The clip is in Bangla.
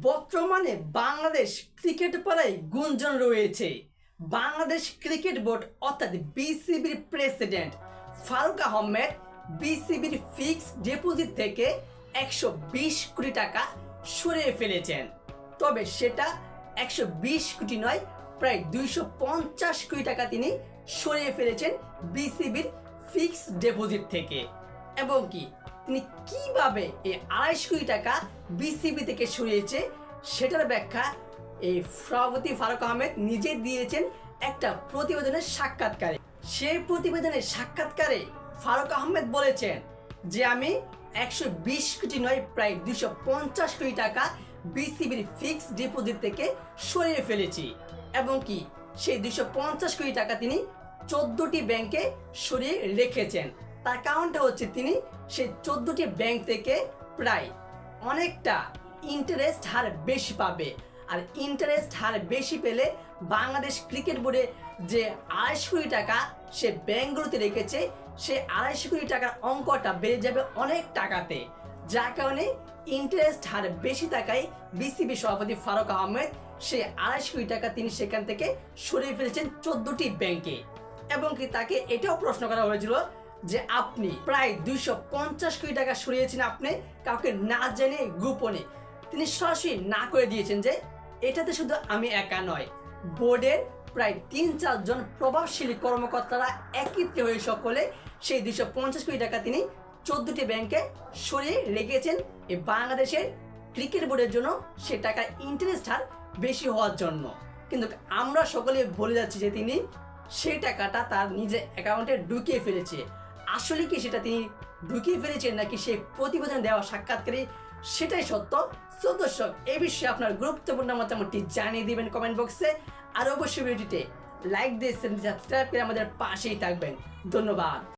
বর্তমানে বাংলাদেশ ক্রিকেট পাড়ায় গুঞ্জন রয়েছে। বাংলাদেশ ক্রিকেট বোর্ড অর্থাৎ বিসিবির প্রেসিডেন্ট ফারুক আহমেদ বিসিবির ফিক্সড ডিপোজিট থেকে 120 কোটি টাকা সরিয়ে ফেলেছেন। তবে সেটা 120 কোটি নয়, প্রায় 250 কোটি টাকা তিনি সরিয়ে ফেলেছেন বিসিবির ফিক্সড ডিপোজিট থেকে। এবং তিনি কিভাবে এই 250 কোটি টাকা বিসিবি থেকে সরিয়েছে সেটার ব্যাখ্যা এই সভাপতি ফারুক আহমেদ নিজে দিয়েছেন একটা প্রতিবেদনের সাক্ষাৎকারে। সেই প্রতিবেদনের সাক্ষাৎকারে ফারুক আহমেদ বলেছেন যে আমি 120 কোটি নয়, প্রায় 250 কোটি টাকা বিসিবির ফিক্সড ডিপোজিট থেকে সরিয়ে ফেলেছি এবং সেই 250 কোটি টাকা তিনি 14টি ব্যাংকে সরিয়ে রেখেছেন। তার কারণটা হচ্ছে তিনি সেই 14টি ব্যাংক থেকে প্রায় অনেকটা ইন্টারেস্ট হার বেশি পাবে। আর ইন্টারেস্ট হার বেশি পেলে বাংলাদেশ ক্রিকেট বোর্ডে যে 250 কোটি টাকা সে ব্যাংকগুলোতে রেখেছে, সে 250 কোটি টাকার অঙ্কটা বেড়ে যাবে অনেক টাকাতে, যার কারণে ইন্টারেস্ট হার বেশি থাকায় বিসিবি সভাপতি ফারুক আহমেদ সে 250 কোটি টাকা তিনি সেখান থেকে সরিয়ে ফেলেছেন 14টি ব্যাংকে। এবং তাকে এটাও প্রশ্ন করা হয়েছিল যে আপনি প্রায় 250 কোটি টাকা সরিয়েছেন আপনি কাউকে না জেনে গোপনে। তিনি সরাসরি না করে দিয়েছেন যে এটাতে শুধু আমি একা নয়, বোর্ডের প্রায় 3-4 জন প্রভাবশালী কর্মকর্তারা একত্রিত হয়ে সকলে সেই 250 কোটি টাকা তিনি 14টি ব্যাংকে সরিয়ে রেখেছেন এই বাংলাদেশের ক্রিকেট বোর্ডের জন্য সে টাকার ইন্টারেস্ট হার বেশি হওয়ার জন্য। কিন্তু আমরা সকলে বলে যাচ্ছি যে তিনি সেই টাকাটা তার নিজের অ্যাকাউন্টে ঢুকিয়ে ফেলেছে। আসলে কি সেটা তিনি ঢুকিয়ে ফেলেছেন নাকি সেই প্রতিবেদন দেওয়া সাক্ষাৎকারে সেটাই সত্য? দর্শক, এই বিষয়ে আপনার গুরুত্বপূর্ণ মতামতটি জানিয়ে দিবেন কমেন্ট বক্সে। আর অবশ্যই ভিডিওটিতে লাইক দিয়ে সাবস্ক্রাইব করে আমাদের পাশেই থাকবেন। ধন্যবাদ।